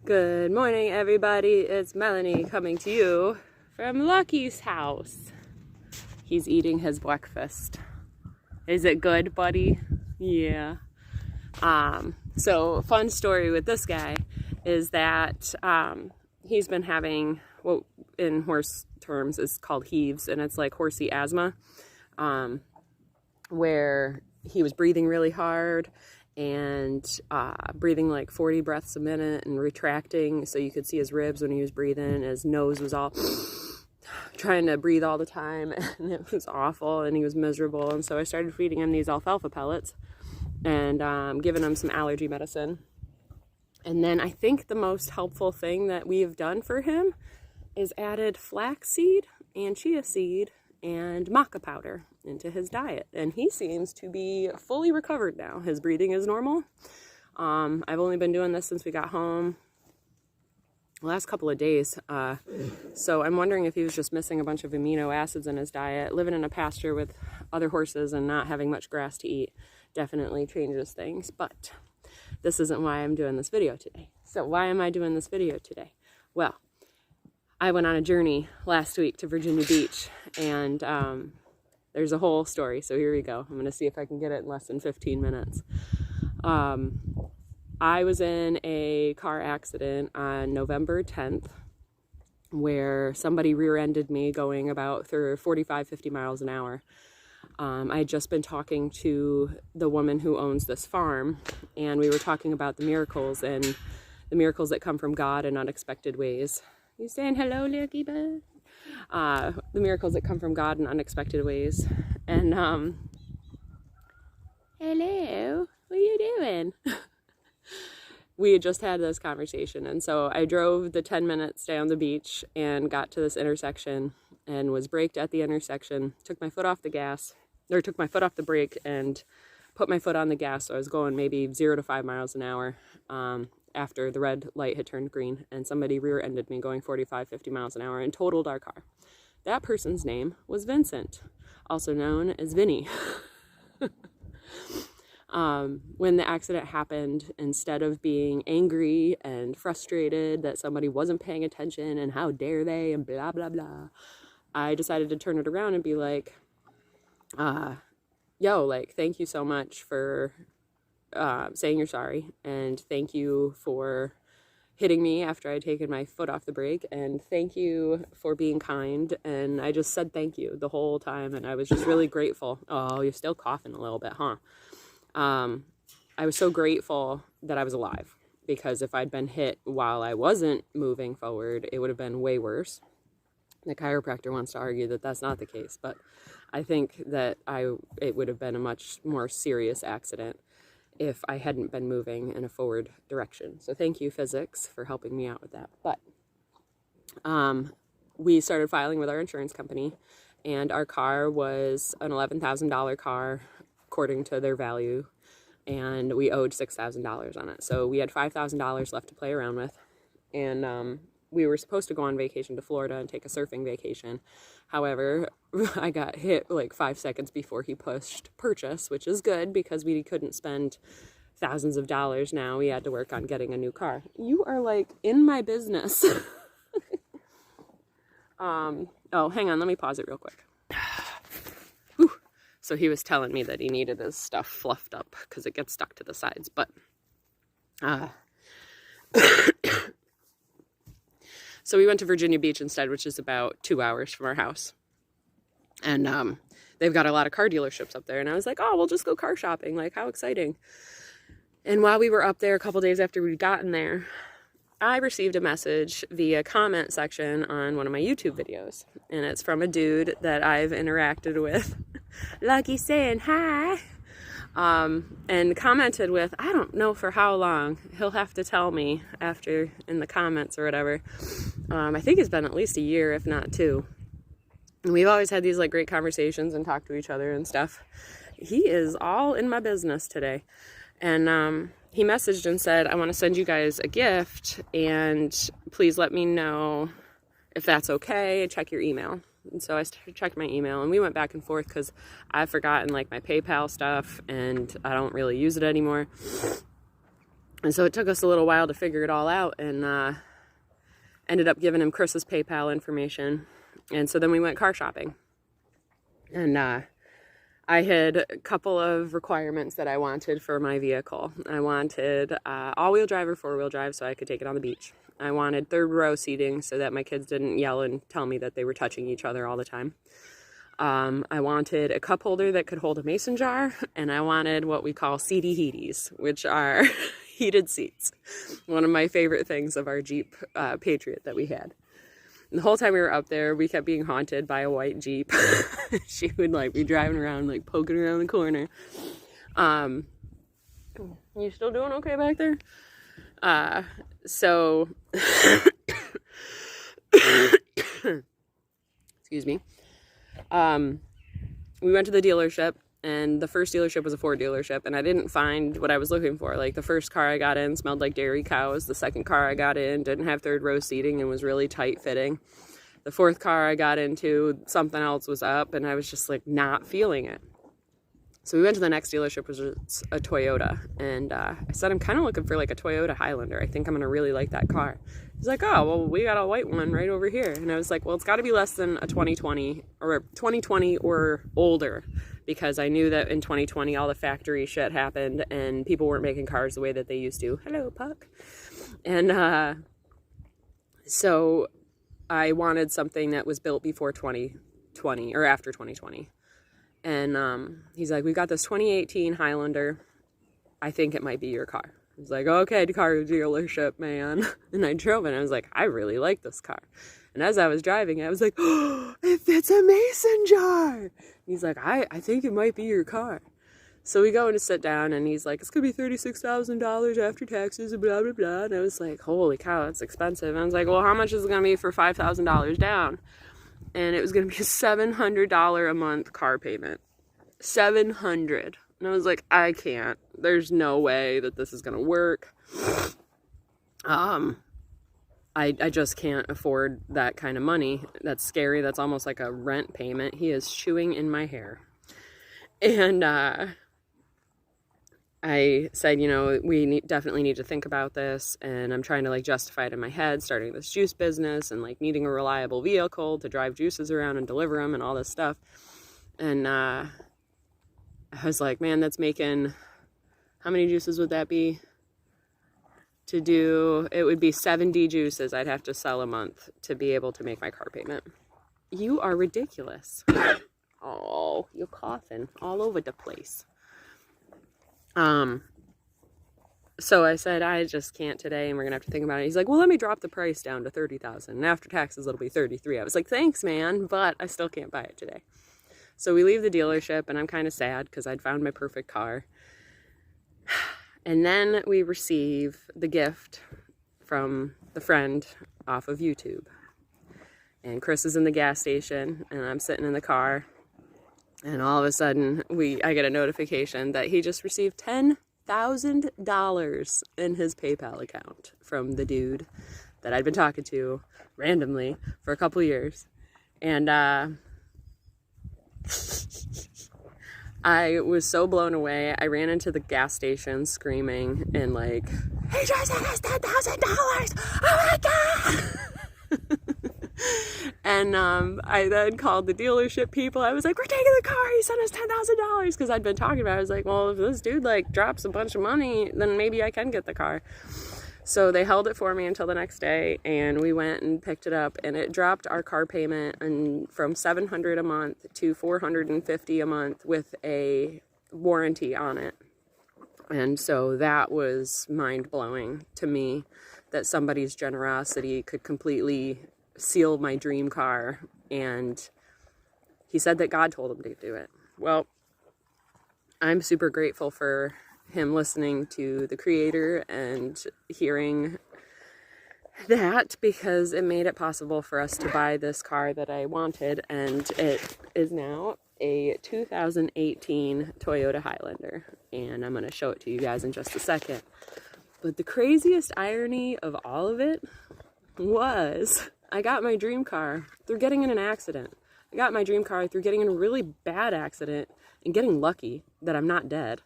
Good morning, everybody. It's Melanie coming to you from Lucky's house. He's eating his breakfast. Is it good, buddy? Yeah. So fun story with this guy is that he's been having what in horse terms is called heaves, and it's like horsey asthma, where he was breathing really hard and breathing like 40 breaths a minute and retracting so you could see his ribs when he was breathing. His nose was all trying to breathe all the time, and it was awful, and he was miserable. And so I started feeding him these alfalfa pellets and giving him some allergy medicine. And then I think the most helpful thing that we have done for him is added flaxseed and chia seed and maca powder into his diet, and he seems to be fully recovered now. His breathing is normal. I've only been doing this since we got home the last couple of days, so I'm wondering if he was just missing a bunch of amino acids in his diet. Living in a pasture with other horses and not having much grass to eat definitely changes things, but this isn't why I'm doing this video today. So why am I doing this video today? Well, I went on a journey last week to Virginia Beach, and there's a whole story, so here we go. I'm going to see if I can get it in less than 15 minutes. I was in a car accident on November 10th where somebody rear-ended me going about 45-50 miles an hour. I had just been talking to the woman who owns this farm, and we were talking about the miracles and the miracles that come from God in unexpected ways. You saying hello, Lucky Bud? The miracles that come from God in unexpected ways. And, hello, what are you doing? We had just had this conversation, and so I drove the 10 minutes down the beach and got to this intersection and was braked at the intersection, took my foot off the gas, or took my foot off the brake and put my foot on the gas, so I was going maybe 0 to 5 miles an hour, after the red light had turned green, and somebody rear-ended me going 45-50 miles an hour and totaled our car. That person's name was Vincent, also known as Vinny. When the accident happened, instead of being angry and frustrated that somebody wasn't paying attention and how dare they and blah, blah, blah, I decided to turn it around and be like, yo, like, thank you so much for saying you're sorry, and thank you for hitting me after I'd taken my foot off the brake, and thank you for being kind. And I just said thank you the whole time, and I was just really grateful. Oh, you're still coughing a little bit, huh? I was so grateful that I was alive, because if I'd been hit while I wasn't moving forward, it would have been way worse. The chiropractor wants to argue that that's not the case, but I think that it would have been a much more serious accident if I hadn't been moving in a forward direction. So thank you, physics, for helping me out with that. But we started filing with our insurance company, and our car was an $11,000 car according to their value, and we owed $6,000 on it. So we had $5,000 left to play around with, and we were supposed to go on vacation to Florida and take a surfing vacation. However, I got hit like 5 seconds before he pushed purchase, which is good because we couldn't spend thousands of dollars now. We had to work on getting a new car. You are like in my business. Oh, hang on. Let me pause it real quick. Whew. So he was telling me that he needed his stuff fluffed up because it gets stuck to the sides. But so we went to Virginia Beach instead, which is about 2 hours from our house. And they've got a lot of car dealerships up there. And I was like, oh, we'll just go car shopping. Like, how exciting. And while we were up there, a couple days after we'd gotten there, I received a message via comment section on one of my YouTube videos. And it's from a dude that I've interacted with. Lucky saying hi. And commented with, I don't know for how long. He'll have to tell me after in the comments or whatever. I think it's been at least a year, if not 2. And we've always had these like great conversations and talked to each other and stuff. He is all in my business today. And he messaged and said, I want to send you guys a gift, and please let me know if that's okay. Check your email. And so I checked my email, and we went back and forth because I've forgotten like my PayPal stuff and I don't really use it anymore. And so it took us a little while to figure it all out, and ended up giving him Chris's PayPal information. And so then we went car shopping. And I had a couple of requirements that I wanted for my vehicle. I wanted all-wheel drive or four-wheel drive so I could take it on the beach. I wanted third row seating so that my kids didn't yell and tell me that they were touching each other all the time. I wanted a cup holder that could hold a mason jar, and I wanted what we call seaty heaties, which are heated seats. One of my favorite things of our Jeep Patriot that we had. And the whole time we were up there, we kept being haunted by a white Jeep. She would like be driving around, like poking around the corner. You still doing okay back there? So, excuse me. We went to the dealership, and the first dealership was a Ford dealership, and I didn't find what I was looking for. Like, the first car I got in smelled like dairy cows. The second car I got in didn't have third row seating and was really tight fitting. The fourth car I got into, something else was up, and I was just like not feeling it. So we went to the next dealership, which was a Toyota, and I said, I'm kind of looking for like a Toyota Highlander. I think I'm going to really like that car. He's like, oh, well, we got a white one right over here. And I was like, well, it's got to be less than a 2020 or 2020 or older, because I knew that in 2020 all the factory shit happened and people weren't making cars the way that they used to. Hello, Puck. And so I wanted something that was built before 2020 or after 2020. And he's like, we've got this 2018 Highlander. I think it might be your car. I was like, okay, car dealership, man. And I drove it, and I was like, I really like this car. And as I was driving, I was like, oh, it fits a mason jar. And he's like, I think it might be your car. So we go in to sit down, and he's like, it's going to be $36,000 after taxes and blah, blah, blah. And I was like, holy cow, that's expensive. And I was like, well, how much is it going to be for $5,000 down? And it was going to be a $700 a month car payment. $700. And I was like, I can't. There's no way that this is going to work. I just can't afford that kind of money. That's scary. That's almost like a rent payment. He is chewing in my hair. And I said, you know, we definitely need to think about this. And I'm trying to like justify it in my head, starting this juice business and like needing a reliable vehicle to drive juices around and deliver them and all this stuff. And I was like, man, that's making, how many juices would that be? To do, it would be 70 juices I'd have to sell a month to be able to make my car payment. You are ridiculous. Oh, you're coughing all over the place. So I said, I just can't today, and we're gonna have to think about it. He's like, well, let me drop the price down to $30,000, and after taxes it'll be $33,000. I was like, thanks, man, but I still can't buy it today. So we leave the dealership, and I'm kind of sad because I'd found my perfect car. And then we receive the gift from the friend off of YouTube. And Chris is in the gas station, and I'm sitting in the car, and all of a sudden I get a notification that he just received $10,000 in his PayPal account from the dude that I'd been talking to randomly for a couple years. And I was so blown away. I ran into the gas station screaming and like, he just sent us $10,000! Oh my God! And I then called the dealership people. I was like, we're taking the car. He sent us $10,000 because I'd been talking about it. I was like, well, if this dude like drops a bunch of money, then maybe I can get the car. So they held it for me until the next day, and we went and picked it up, and it dropped our car payment from $700 a month to $450 a month with a warranty on it. And so that was mind-blowing to me, that somebody's generosity could completely seal my dream car. And he said that God told him to do it. Well, I'm super grateful for him listening to the Creator and hearing that, because it made it possible for us to buy this car that I wanted, and it is now a 2018 Toyota Highlander, and I'm going to show it to you guys in just a second. But the craziest irony of all of it was I got my dream car through getting in an accident. I got my dream car through getting in a really bad accident and getting lucky that I'm not dead.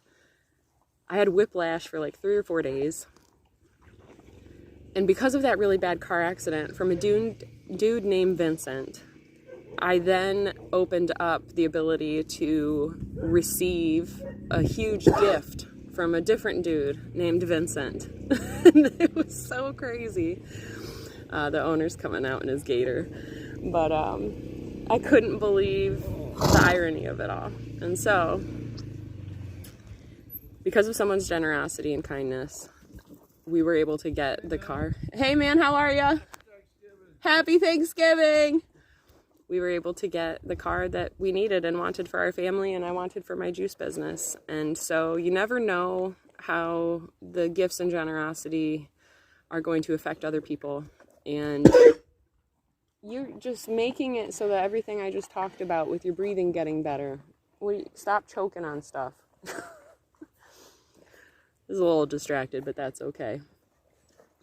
I had whiplash for like 3 or 4 days. And because of that really bad car accident from a dude named Vincent, I then opened up the ability to receive a huge gift from a different dude named Vincent. And it was so crazy. The owner's coming out in his gator. But I couldn't believe the irony of it all. And so, because of someone's generosity and kindness, we were able to get the car. Hey man, how are ya? Happy Thanksgiving! We were able to get the car that we needed and wanted for our family, and I wanted for my juice business. And so you never know how the gifts and generosity are going to affect other people. And you're just making it so that everything I just talked about with your breathing getting better. Stop choking on stuff. Is a little distracted, but that's okay.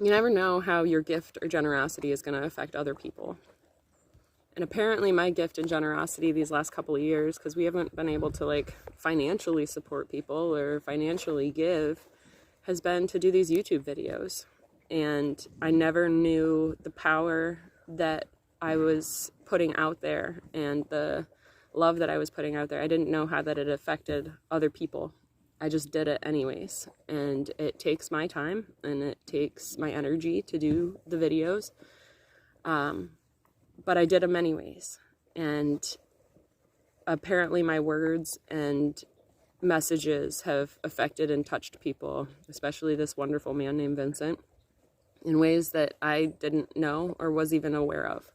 You never know how your gift or generosity is going to affect other people. And apparently my gift and generosity these last couple of years, because we haven't been able to like financially support people or financially give, has been to do these YouTube videos. And I never knew the power that I was putting out there and the love that I was putting out there. I didn't know how that it affected other people. I just did it anyways, and it takes my time and it takes my energy to do the videos, but I did them anyways, and apparently my words and messages have affected and touched people, especially this wonderful man named Vincent, in ways that I didn't know or was even aware of.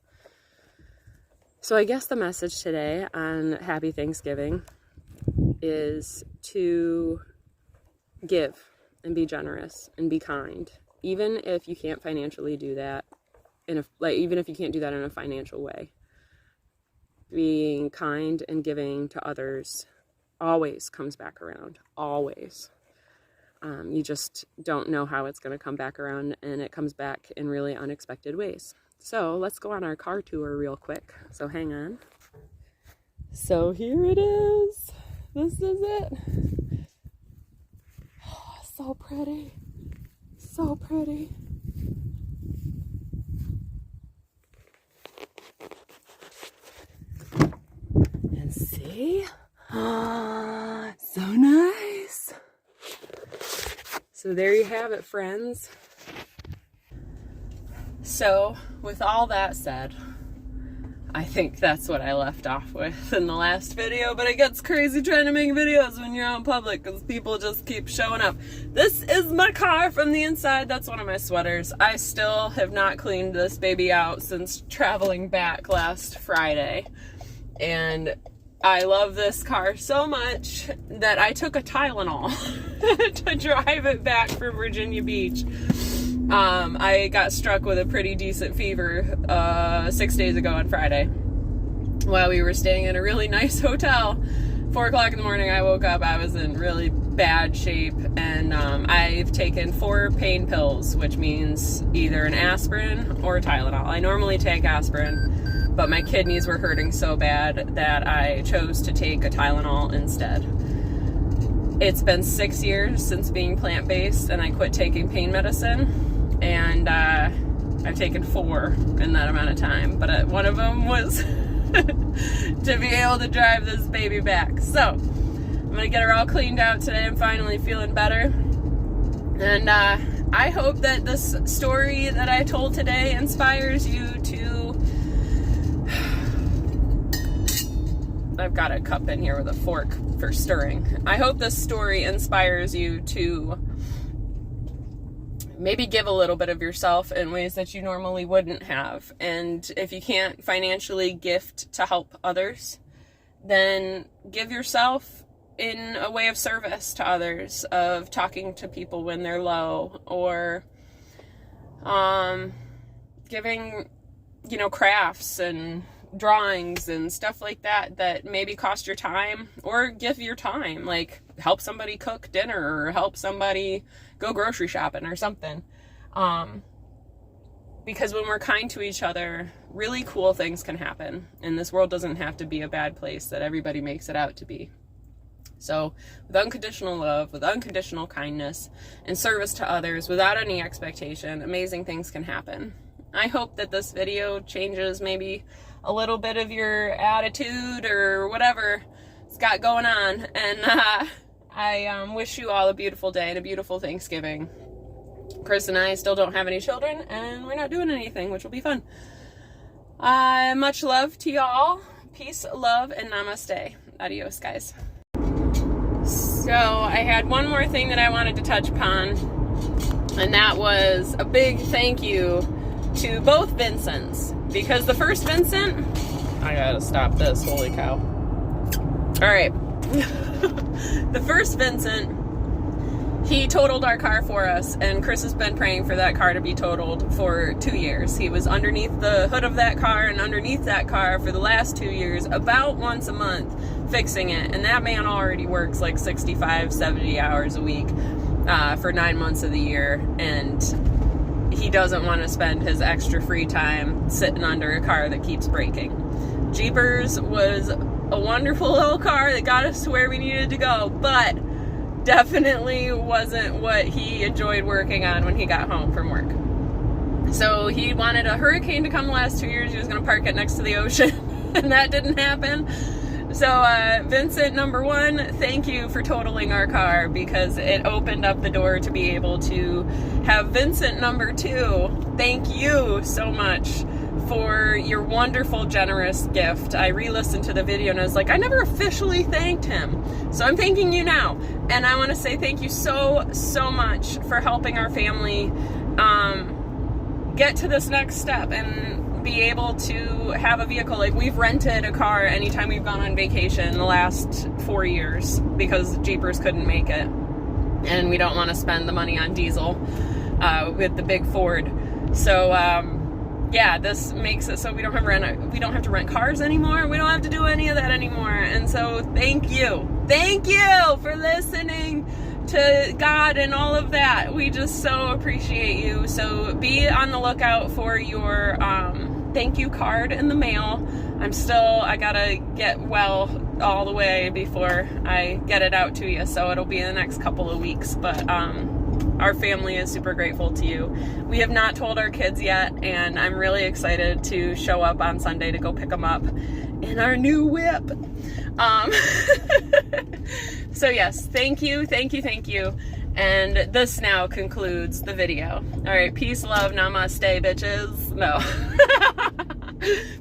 So I guess the message today on Happy Thanksgiving is to give and be generous and be kind, even if you can't financially do that even if you can't do that in a financial way. Being kind and giving to others always comes back around, always. You just don't know how it's going to come back around, and it comes back in really unexpected ways. So let's go on our car tour real quick. So hang on. So here it is. This is it. Oh, so pretty. So pretty. And see? Oh, so nice. So there you have it, friends. So with all that said, I think that's what I left off with in the last video, but it gets crazy trying to make videos when you're out in public because people just keep showing up. This is my car from the inside. That's one of my sweaters. I still have not cleaned this baby out since traveling back last Friday. And I love this car so much that I took a Tylenol to drive it back from Virginia Beach. I got struck with a pretty decent fever 6 days ago on Friday while we were staying in a really nice hotel. 4 o'clock in the morning I woke up. I was in really bad shape, and I've taken 4 pain pills, which means either an aspirin or a Tylenol. I normally take aspirin, but my kidneys were hurting so bad that I chose to take a Tylenol instead. It's been 6 years since being plant-based, and I quit taking pain medicine. And I've taken 4 in that amount of time, but one of them was to be able to drive this baby back. So I'm gonna get her all cleaned out today. I'm finally feeling better, and I hope that this story that I told today inspires you to I've got a cup in here with a fork for stirring. I hope this story inspires you to maybe give a little bit of yourself in ways that you normally wouldn't have. And if you can't financially gift to help others, then give yourself in a way of service to others, of talking to people when they're low, or giving, crafts and drawings and stuff like that maybe cost your time, or give your time, like help somebody cook dinner or help somebody go grocery shopping or something. Because when we're kind to each other, really cool things can happen, and this world doesn't have to be a bad place that everybody makes it out to be. So with unconditional love, with unconditional kindness, and service to others without any expectation, amazing things can happen. I hope that this video changes maybe a little bit of your attitude or whatever it's got going on. And I wish you all a beautiful day and a beautiful Thanksgiving. Chris and I still don't have any children, and we're not doing anything, which will be fun. Much love to y'all. Peace, love, and namaste. Adios, guys. So I had one more thing that I wanted to touch upon, and that was a big thank you to both Vincents, because the first Vincent, I gotta stop this, holy cow. All right. The first Vincent, he totaled our car for us, and Chris has been praying for that car to be totaled for 2 years. He was underneath the hood of that car and underneath that car for the last 2 years, about once a month, fixing it. And that man already works like 65, 70 hours a week for 9 months of the year. And he doesn't want to spend his extra free time sitting under a car that keeps breaking. Jeepers was a wonderful little car that got us to where we needed to go, but definitely wasn't what he enjoyed working on when he got home from work. So he wanted a hurricane to come the last 2 years. He was going to park it next to the ocean, and that didn't happen. So Vincent number one, thank you for totaling our car, because it opened up the door to be able to have Vincent number two. Thank you so much for your wonderful, generous gift. I re-listened to the video and I was like, I never officially thanked him. So I'm thanking you now. And I want to say thank you so, so much for helping our family get to this next step and be able to have a vehicle. Like, we've rented a car anytime we've gone on vacation the last 4 years because Jeepers couldn't make it. And we don't want to spend the money on diesel with the big Ford. So, yeah, this makes it so we don't have to rent cars anymore. We don't have to do any of that anymore. And so thank you for listening to God and all of that. We just so appreciate you. So be on the lookout for your thank you card in the mail. I gotta get well all the way before I get it out to you, so it'll be in the next couple of weeks. But our family is super grateful to you. We have not told our kids yet, and I'm really excited to show up on Sunday to go pick them up in our new whip. So yes, thank you. And this now concludes the video. All right, peace, love, namaste, bitches. No.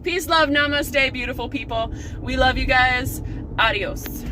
Peace, love, namaste, beautiful people. We love you guys. Adios.